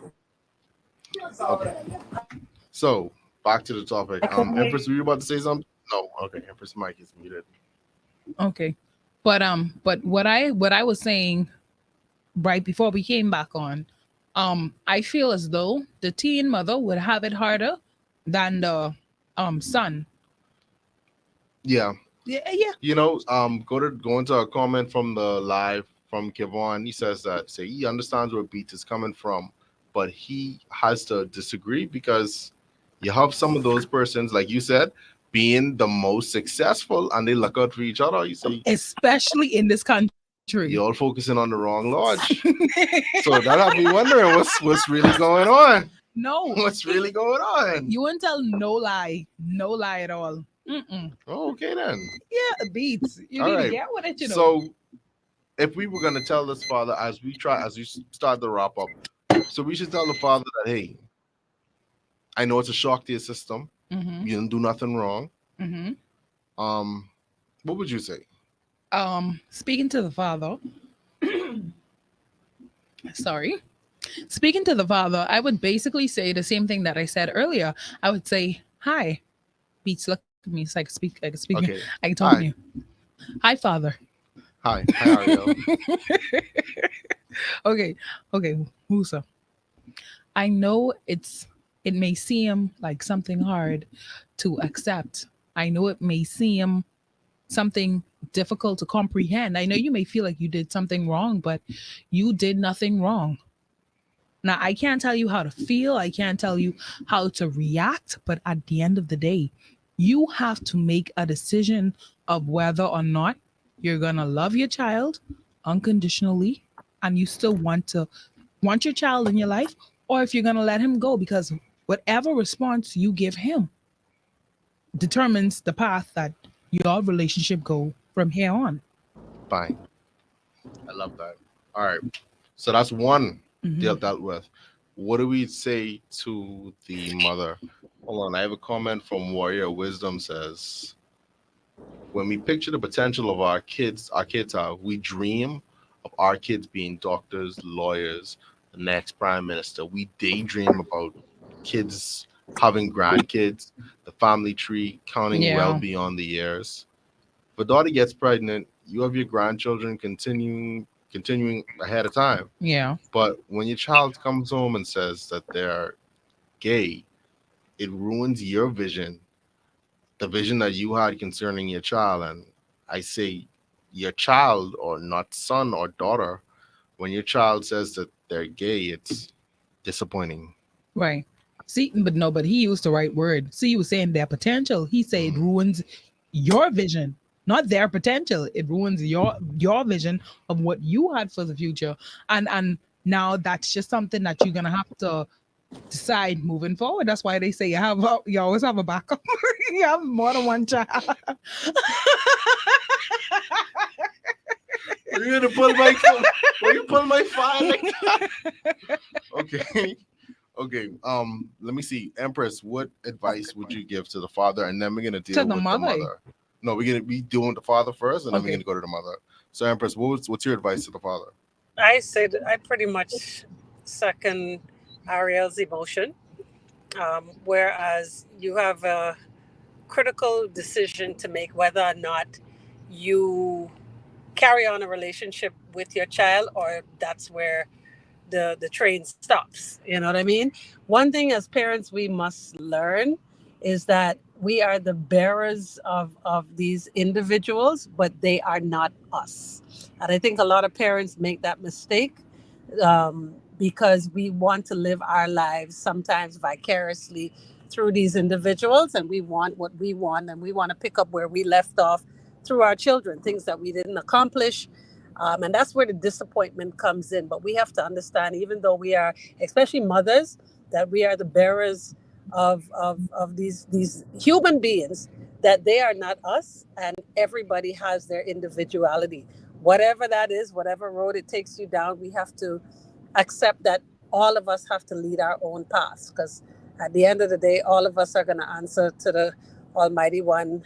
So back to the topic. Empress, were you about to say something? No. Okay. Empress Mike is muted. Okay, but what I was saying right before we came back on, I feel as though the teen mother would have it harder than the son. Yeah. Yeah. Go into a comment from the live from Kevon. He says that he understands where Beat is coming from, but he has to disagree because you have some of those persons, like you said, being the most successful, and they look out for each other. You say, Especially in this country. you're all focusing on the wrong lodge. So that had me wondering what's really going on. No. What's really going on? You won't tell no lie at all. Oh, okay then. Yeah, beats. You All need to right. get with it, So if we were gonna tell this father as we start the wrap up, so we should tell the father that, hey, I know it's a shock to your system. Mm-hmm. You didn't do nothing wrong. Mm-hmm. What would you say? Speaking to the father, sorry. Speaking to the father, I would basically say the same thing that I said earlier. I would say, "Hi, Beats, look at me, so I can speak. Okay. I can talk to Hi. you. Hi, father. Hi, Ariel. Okay, okay, Musa. I know it may seem like something hard to accept. I know it may seem something difficult to comprehend. I know you may feel like you did something wrong, but you did nothing wrong. Now, I can't tell you how to feel, I can't tell you how to react, but at the end of the day, you have to make a decision of whether or not you're going to love your child unconditionally and you still want your child in your life, or if you're going to let him go, because whatever response you give him determines the path that your relationship go from here on. Fine. I love that. All right. So that's one Hmm. dealt with. What do we say to the mother? Hold on. I have a comment from Warrior Wisdom says, when we picture the potential of our kids are, we dream of our kids being doctors, lawyers, the next prime minister. We daydream about kids having grandkids, the family tree counting well Yeah. beyond the years. If a daughter gets pregnant, you have your grandchildren continuing ahead of time. Yeah. But when your child comes home and says that they're gay, it ruins your vision, the vision that you had concerning your child. And I say your child, or not son or daughter, when your child says that they're gay, it's disappointing. Right. See, but no, but he used the right word. See, he was saying their potential. He said it Mhm. ruins your vision, not their potential. It ruins your vision of what you had for the future. And now that's just something that you're gonna have to decide moving forward. That's why they say you always have a backup. You have more than one child. Were you gonna pull my phone? Were you pull my file like that? Okay. Okay. Let me see. Empress, what advice would you give to the father? And then we're gonna To deal the with the mother. mother. No, we're gonna be doing the father first, and then we're Okay. gonna go to the mother. So Empress, what's your advice to the father? I said I pretty much second Ariel's emotion. Whereas you have a critical decision to make whether or not you carry on a relationship with your child, or that's where the train stops. You know what I mean? One thing as parents we must learn is that we are the bearers of these individuals, but they are not us. And I think a lot of parents make that mistake, because we want to live our lives sometimes vicariously through these individuals, and we want what we want, and we want to pick up where we left off through our children, things that we didn't accomplish. And that's where the disappointment comes in. But we have to understand, even though we are, especially mothers, that we are the bearers of these human beings, that they are not us, and everybody has their individuality. Whatever that is, whatever road it takes you down, we have to accept that all of us have to lead our own paths, because at the end of the day, all of us are going to answer to the Almighty One,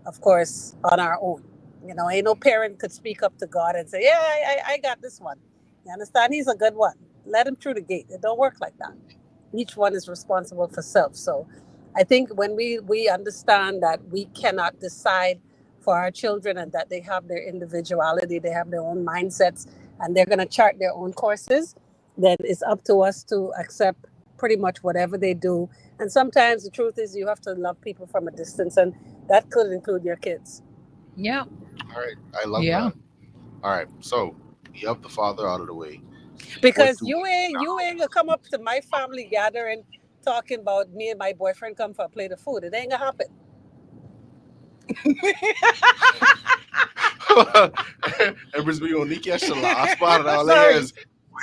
of course, on our own. You know, ain't no parent could speak up to God and say, "Yeah, I got this one." You understand? He's a good one. Let him through the gate. It don't work like that. Each one is responsible for self. So I think when we understand that we cannot decide for our children, and that they have their individuality, they have their own mindsets, and they're going to chart their own courses, then it's up to us to accept pretty much whatever they do. And sometimes the truth is you have to love people from a distance, and that could include your kids. Yeah. All right, I love Yeah. that. All right, so we have the father out of the way. What Because do we you ain't gonna come up to my family gathering talking about me and my boyfriend come for a plate of food. It ain't gonna happen. now? Empress, we gonna catch the last part of all here Sorry. is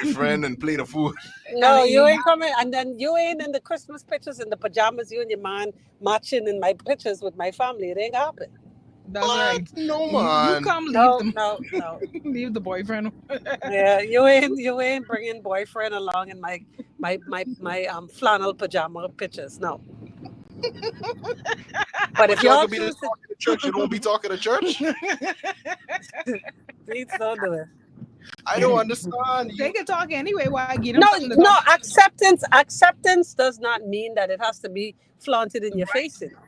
boyfriend and plate of food. And No, you he, ain't coming. And then you ain't in the Christmas pictures in the pajamas, you and your man matching in my pictures with my family. It ain't gonna happen. that's What? right. No, You man. come leave No, them, no, no. leave the boyfriend. Yeah, you ain't bringing boyfriend along in my flannel pajama pictures. No. But if But y'all y'all could be just choose to, talking to church. You don't be talking to church. please don't do it. I don't understand They you. can talk anyway. Why give them No, something to no, talk? acceptance does not mean that it has to be flaunted in your face, you know.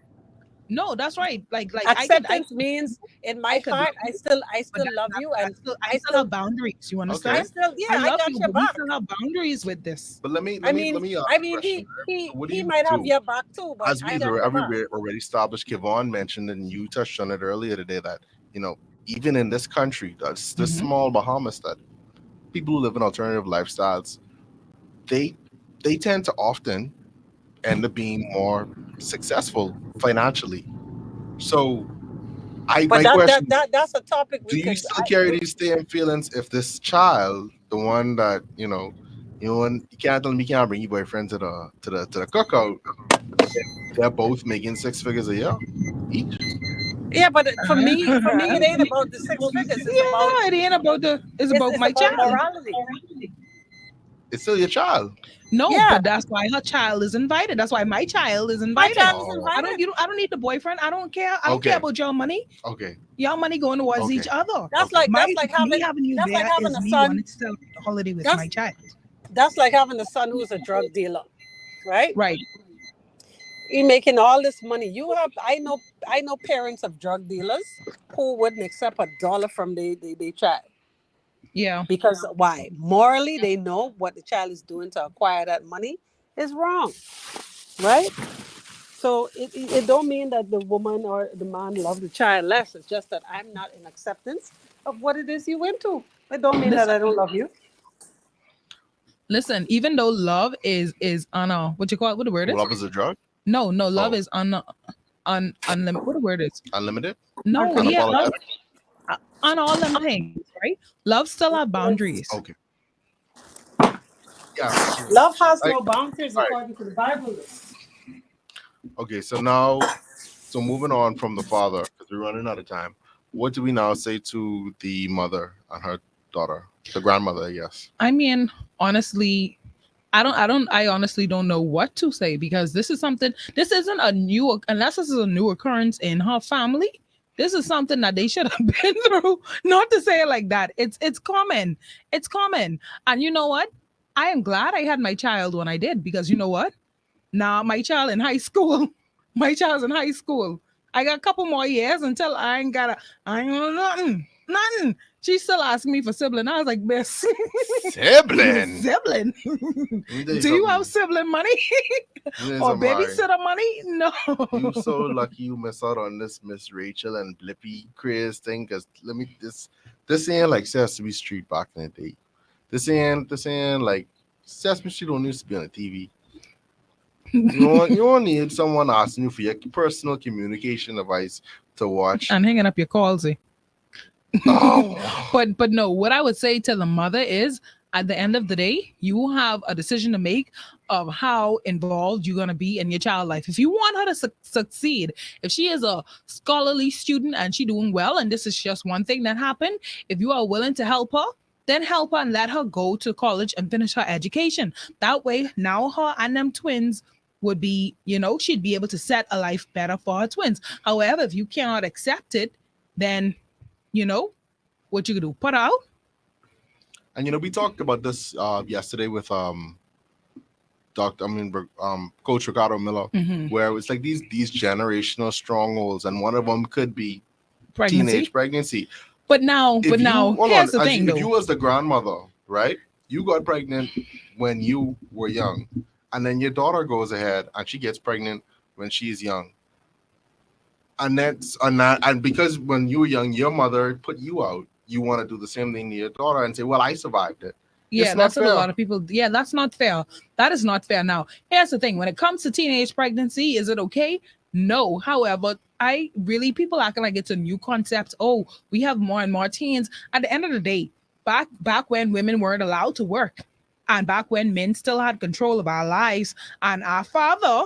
No, that's right. Like I Acceptance means in I my could heart, love you, I but still love you, and I I still still have boundaries. You I Okay. understand? still I yeah, I love got you, your but we back. still have boundaries with this. But I mean, let me ask I a mean, question there. So what do he you might have do? your back too, but As I we've got your back. already established, Kevon mentioned and you touched on it earlier today that, you know, even in this country, that's this Hmm. small Bahamas, that people who live in alternative lifestyles, they they tend to often end up being more successful financially. So I But my question, that's a topic do we you could. still carry these same feelings if this child, the one that, you can't tell me you can't bring your boyfriend to the cookout, they're both making six figures a year each? Yeah, but for me, it ain't about the six figures. Yeah, it ain't about the. It's about It's my about child. morality. It's still your child. No, Yeah, but that's why her child is invited. That's why my child is my invited. child is Oh, I don't. invited. You don't. I don't need the boyfriend. I don't care. I don't care okay, about your money. okay, Your money going towards each okay, other. okay. That's like Me having having you having is a me son. wanting to celebrate the holiday with my That's child. that's like having a son who's a drug dealer, right? Right. He making all this money. You have I know parents of drug dealers who wouldn't accept a dollar from the child. Yeah. Because why? Morally, they know what the child is doing to acquire that money is wrong, right? So it don't mean that the woman or the man love the child less. It's just that I'm not in acceptance of what it is you went to. It don't mean that Listen. I don't love you. Listen. Even though love is on a what you call it? What the word is? Love is a drug. No, no. Love Oh, is on unlimited. What the word is? unlimited, No. Yeah. Love unapologetic. on all them things. Right. Love still have boundaries. Okay, yeah. Love has Like, no boundaries all right. according to the Bible. Okay, so now, so moving on from the father, because we're running out of time. What do we now say to the mother and her daughter, the grandmother? Yes. I mean, honestly, I honestly don't know what to say because this is something, this isn't a new, unless this is a new occurrence in her family. This is something that they should have been through. Not to say it like that. It's common. It's common. And you know what? I am glad I had my child when I did because you know what? Now my child in high school. My child's in high school. I got a couple more years until I ain't gonna nothing. Nothing. She's still asking me for sibling. I was like, miss. Sibling. Sibling. Let me tell you Do you have something. sibling money Let me tell you or something, Mari. babysitter money? No. You so lucky you miss out on this Miss Rachel and Blippy craze thing. Cause let me this ain't like Sesame Street back in the day. This ain't like Sesame Street don't used to be on the TV. You don't need someone asking you for your personal communication advice to watch. And hanging up your calls. Oh, But no, what I would say to the mother is at the end of the day, you have a decision to make of how involved you're going to be in your child life. If you want her to succeed, if she is a scholarly student and she doing well, and this is just one thing that happened, if you are willing to help her, then help her and let her go to college and finish her education. That way, now her and them twins would be, she'd be able to set a life better for her twins. However, if you cannot accept it, then you know what you could do? Put out. and we talked about this yesterday with Coach Ricardo Miller, Mm-hmm. where it's like these generational strongholds, and one of them could be teenage Pregnancy. pregnancy. But now, If you hold on, here's the thing if you though. was the grandmother, right? You got pregnant when you were young, and then your daughter goes ahead and she gets pregnant when she's young, and because when you were young, your mother put you out. You want to do the same thing to your daughter and say, "Well, I survived it." Yeah, It's not that's what a fair. lot of people. Yeah, that's not fair. That is not fair. Now, here's the thing: when it comes to teenage pregnancy, is it okay? No. However, I really people acting like it's a new concept. Oh, we have more and more teens. At the end of the day, back when women weren't allowed to work, and back when men still had control of our lives, and our father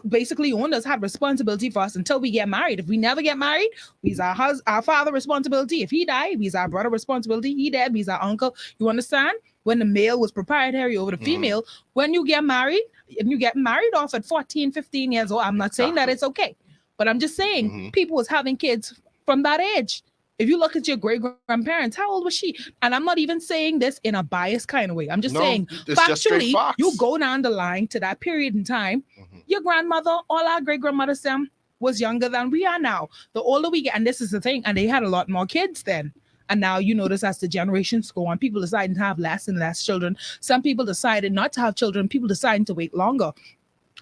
basically owned us, had responsibility for us until we get married. If we never get married, we's our father responsibility. If he died, we's our brother responsibility. He dead, we's our uncle. You understand? When the male was proprietary over the Mhm. female, when you get married, and you get married off at 14, 15 years old, I'm not saying that Exactly. it's okay, but I'm just saying Mhm. people was having kids from that age. If you look at your great grandparents, how old was she? And I'm not even saying this in a biased kind of way. I'm just No, saying it's just straight factually, you facts. go down the line to that period in time, Mhm. your grandmother, all our great grandmothers, them, was younger than we are now. The older we get, and this is the thing, and they had a lot more kids then. And now you notice as the generations go on, people deciding to have less and less children. Some people decided not to have children, people deciding to wait longer.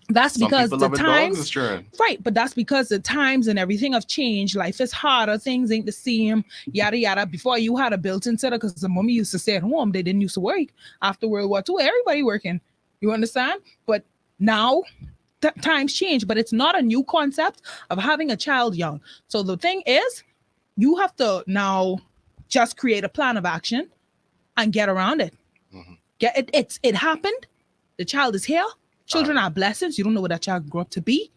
That's Some because people the loving dogs is times, children. right? But that's because the times and everything have changed. Life is harder, things ain't the same, yada yada. Before you had a built-in setup because the mommy used to stay at home, they didn't used to work. After World War II, everybody working. You understand? But now times change, but it's not a new concept of having a child young. So the thing is, you have to now just create a plan of action and get around it. Mhm. Get it. It happened. The child is here. Children Alright. are blessings. You don't know what that child grew up to be.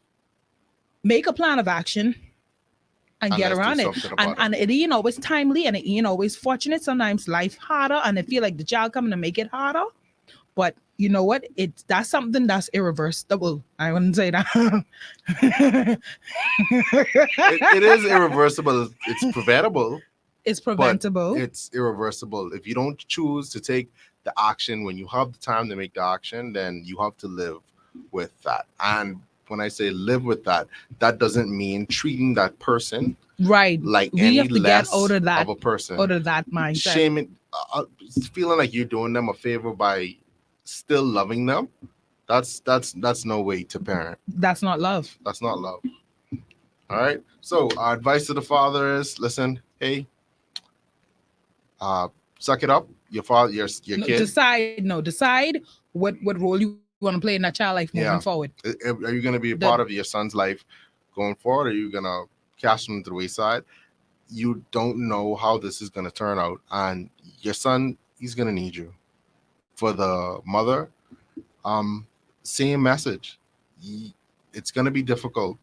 Make a plan of action and And get let's do around it. something And about it. and it ain't always timely and it ain't always fortunate. Sometimes life harder and I feel like the child coming to make it harder. But you know what? That's something that's irreversible. I wouldn't say that. It is irreversible. It's preventable, It's but preventable. it's irreversible. If you don't choose to take the action when you have the time to make the action, then you have to live with that. And when I say live with that, that doesn't mean treating that person Right. like We any have to get less out of a person. of that mindset. Shaming, feeling like you're doing them a favor by still loving them. That's no way to parent. That's not love. That's not love. All right. So our advice to the father is: listen, hey, suck it up. Your father, your No, kid. decide what role you want to play in that child life moving Yeah. forward. Are you going to be a The- part of your son's life going forward? Or are you going to cast him to the wayside? You don't know how this is going to turn out, and your son, he's going to need you. For the mother, same message. It's going to be difficult.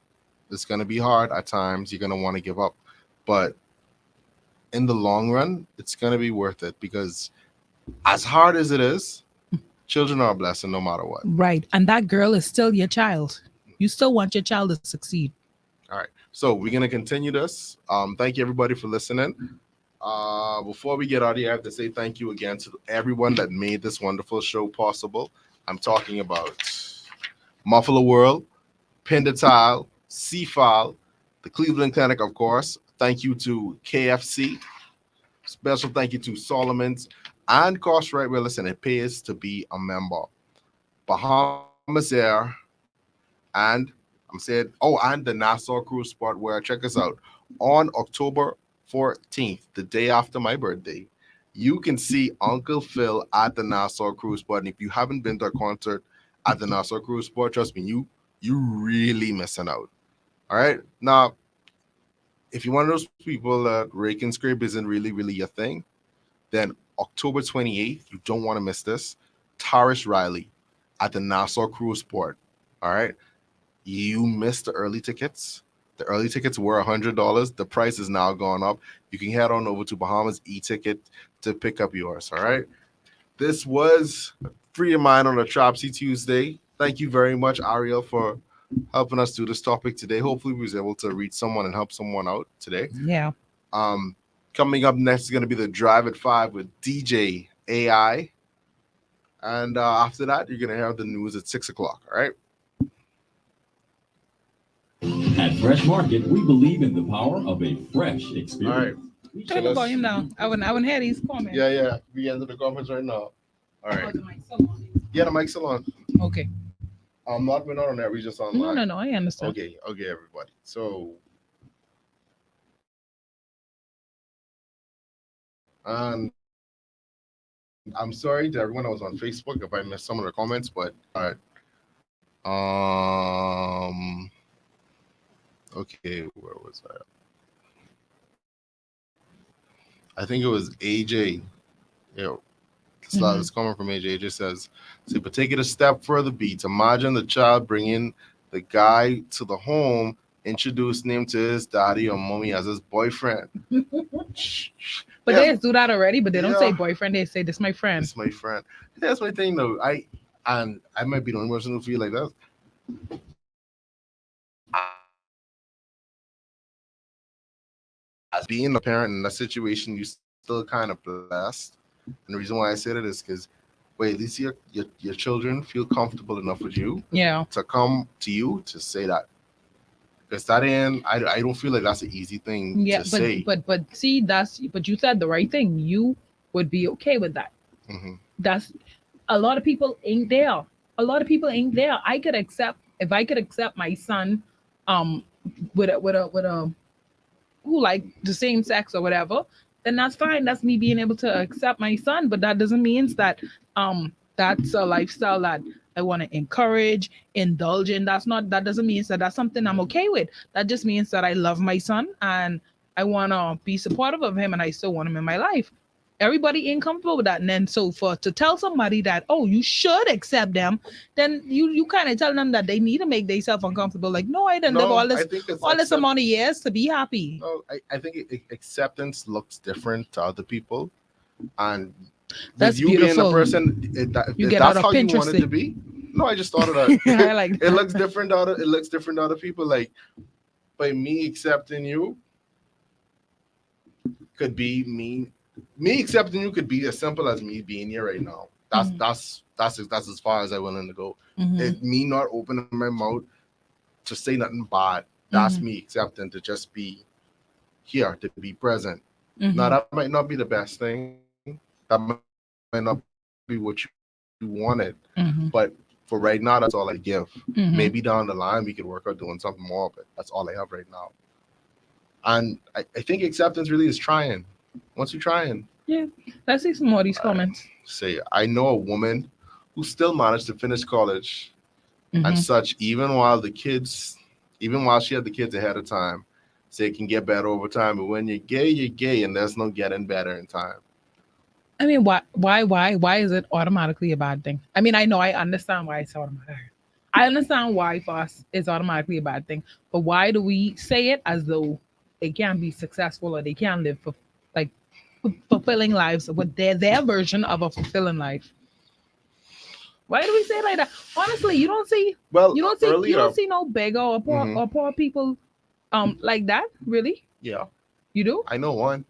It's going to be hard at times. You're going to want to give up, but in the long run, it's going to be worth it because as hard as it is, children are a blessing no matter what. Right. And that girl is still your child. You still want your child to succeed. All right. So we're gonna continue this. Thank you everybody for listening. Before we get out of here, I have to say thank you again to everyone that made this wonderful show possible. I'm talking about Muffler World, Pendatile, C-File, the Cleveland Clinic, of course. Thank you to KFC. Special thank you to Solomon's and Cost Right. Well, listen, it pays to be a member. Bahamas Air, and I'm saying, and the Nassau Cruise Sport, where check us out on October 14th, the day after my birthday. You can see Uncle Phil at the Nassau Cruise Sport. And if you haven't been to a concert at the Nassau Cruise Sport, trust me, you really missing out. All right. Now, if you're one of those people that rake and scrape isn't really your thing, then October 28th, you don't want to miss this. Tarish Riley at the Nassau Cruise Sport. All right. You missed the early tickets. The early tickets were $100. The price is now gone up. You can head on over to Bahamas e-ticket to pick up yours. All right. This was Free Your Mind on a Trapsy Tuesday. Thank you very much, Ariel, for helping us do this topic today. Hopefully, we was able to reach someone and help someone out today. Yeah. Coming up next is going to be the Drive at 5 with DJ AI. And after that, you're going to have the news at 6 o'clock. All right. At Fresh Market, we believe in the power of a fresh All right. experience. Turn the volume down. I wouldn't hear these comments. Yeah. We enter the comments right now. All right. Yeah, the mic's still on. Okay. Not we're not on there. We just on live. No. I understand. Okay, everybody. So, and I'm sorry to everyone that was on Facebook if I missed some of the comments, but all right. Okay, where was I? I think it was AJ. Yeah, it's coming from AJ. AJ says, "See, but take it a step further, Beats. Imagine the child bringing the guy to the home, introducing him to his daddy or mommy as his boyfriend." But they do that already, but they don't say Yeah. boyfriend. They say, this my friend. It's my friend. That's my thing, though. I might be the only person who feel like that. As being a parent in that situation, you still kind of blessed. And the reason why I say that is because, wait, at least your children feel comfortable enough with you Yeah. to come to you to say that. Because that ain't, I don't feel like that's an easy thing Yeah, to say. but see, but you said the right thing. You would be okay with that. Hmm. That's a lot of people ain't there. A lot of people ain't there. I could accept if I could accept my son, um, with a who like the same sex or whatever, then that's fine. That's me being able to accept my son. But that doesn't mean that that's a lifestyle that I want to encourage, indulge in. That doesn't mean that that's something I'm okay with. That just means that I love my son and I wanna be supportive of him and I still want him in my life. Everybody ain't comfortable with that. And then so for to tell somebody that, oh, you should accept them, then you kind of tell them that they need to make themselves uncomfortable. Like, no, I didn't live No, I think it's all this amount of years to be happy. no, I think acceptance looks different to other people, and with That's you being a beautiful. person, You if get out that's of how you want it to Pinterest. be. No, I just thought of that. I like It that. looks different to other. It looks different to other people. Like by me accepting you could be me accepting you could be as simple as me being here right now. Mhm. That's as far as I'm willing to go. Mhm. It me not opening my mouth to say nothing bad. That's Mhm. me accepting to just be here, to be present. Now Mhm. that might not be the best thing. That might not be what you wanted. But for right now, that's all I can give. Maybe Mhm. down the line we could work out doing something more, but that's all I have right now. And I think acceptance really is trying. Once you're trying, Yeah. Let's see some more of these comments. say I know a woman who still managed to finish college and Mhm. such, even while she had the kids ahead of time. Say it can get better over time, but when you're gay, and there's no getting better in time. I mean, why is it automatically a bad thing? I mean, I know I understand why it's automatic. I understand why for us it's automatically a bad thing, but why do we say it as though they can't be successful or they can't live for like fulfilling lives with their version of a fulfilling life? Why do we say it like that? Honestly, Well, you earlier, don't see no beggar hmm or poor people like that, really? yeah, You do? I know one.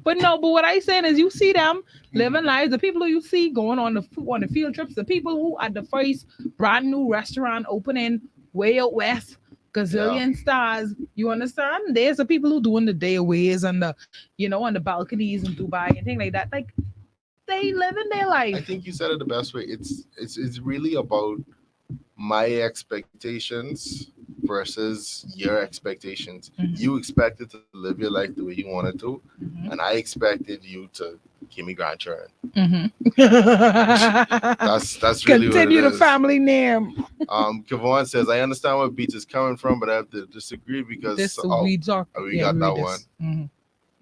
But no, but what I saying is you see them living lives, the people who you see going on the field trips, the people who at the first brand new restaurant opening way out west, Yeah, gazillion stars. You understand? There's the people who doing the dayaways and the on the balconies in Dubai and things like that. Like they living their life. I think you said it the best way. It's really about my expectations versus your expectations. Mhm, You expected to live your life the way you wanted to, and mhm, I expected you to give me grandchildren. mhm. That's really what it Continue the is. family name. Kevon says, I understand where Beats is coming from, but I have to disagree because This oh, we talk. we Yeah, got we that read one. this. Mhm.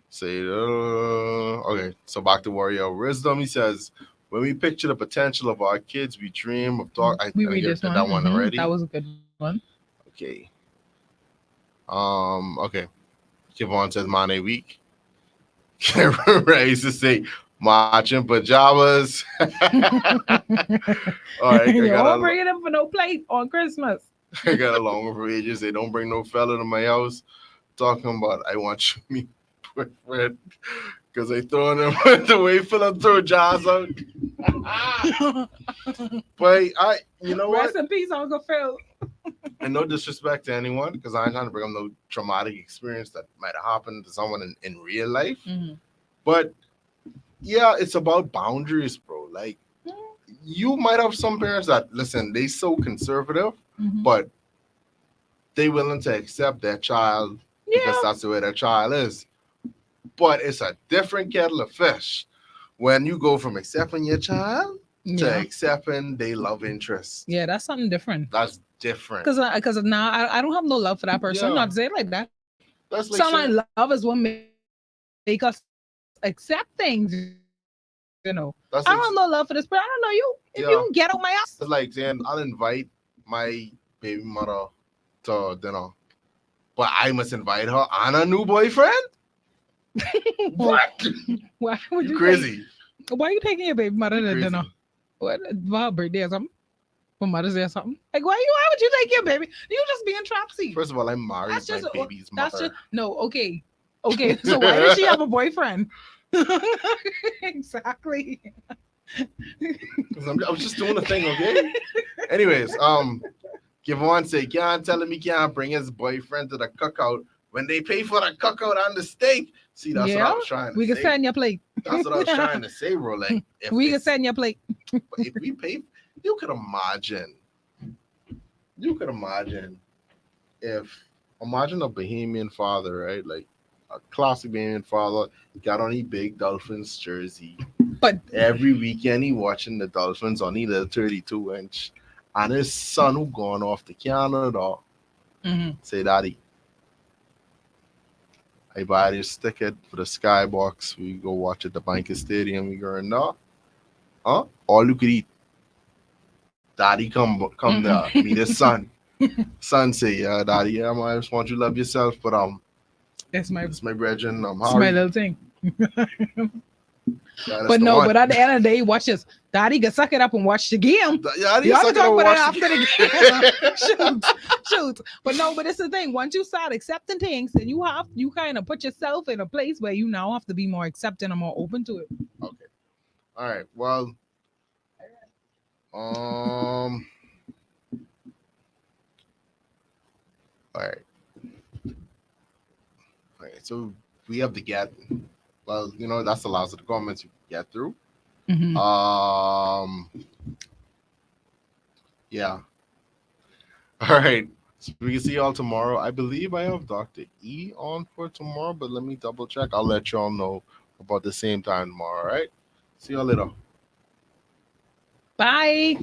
Say okay. So back to Warrior Wisdom. He says, when we picture the potential of our kids, we dream of talk. We I think read you this did one. that one Mhm. That already. was a good one. Okay. Okay. Kevon says Monday week. I used to say marching pajamas. All right, You won't bring it in for no plate on Christmas. I got a long one for ages. Say don't bring no fella to my house. Talking about I want you me boyfriend because they throwing them the way Philip throw jars out. But you know what? Rest in peace, Uncle Phil. And no disrespect to anyone, because I ain't trying to bring up no traumatic experience that might have happened to someone in real life. Mhm. But yeah, it's about boundaries, bro. Like you might have some parents that listen, they so conservative, Mhm. but they willing to accept their child because Yeah. that's the way their child is. But it's a different kettle of fish when you go from accepting your child to Yeah. accepting their love interest. Yeah, that's something different. That's different. Because now I don't have no love for that person. Yeah, Not to say it like that. that's like Some saying love is what make us accept things. I don't have no love for this person. I that's don't like know you. If you can get out my house. yeah, that's like saying I'll invite my baby mother to dinner, but I must invite her and a new boyfriend. What? Why would You you take? crazy? Why are you taking your baby mother You to dinner? crazy? What for her birthday or something? For Mother's Day or something? Like why would you take your baby? You just being Trapsy. First of all, I'm married That's my just baby's that's just mother. no, okay. Okay, so why does she have a boyfriend? Exactly. Because I was just doing a thing, okay? Anyways, Kevon say, can't tell him he can't bring his boyfriend to the cookout when they pay for the cookout on the steak. See, that's what Yeah, I was trying to we can say. send your plate. That's what I was trying to say, bro. Like, We can send your plate. if we pay, you could imagine. You could imagine if imagine a Bahamian father, right? Like a classic Bahamian father, got on a big Dolphins jersey. But Every weekend he watching the Dolphins on either 32-inch. And his son who gone off to Canada say, Daddy, I buy this ticket for the skybox. We go watch at the Banker Stadium. We go in there. Huh? All you could eat. Daddy come there. Meet his son. Son say, yeah, Daddy, yeah, man, I just want you to love yourself. But that's my it's my brethren. it's my little thing. Yeah, But no, but at the end of the day, watch this. Daddy can suck it up and watch the game. Yeah, Y'all can talk about it after the the game. shoot. But no, but it's the thing. Once you start accepting things, then you kind of put yourself in a place where you now have to be more accepting and more open to it. Okay. All right. Well, all right. All right. So we have to get. Well, that's the last of the comments you can get through. Yeah. All right. So we can see y'all tomorrow. I believe I have Dr. E on for tomorrow, but let me double check. I'll let y'all know about the same time tomorrow. All right. See y'all later. Bye.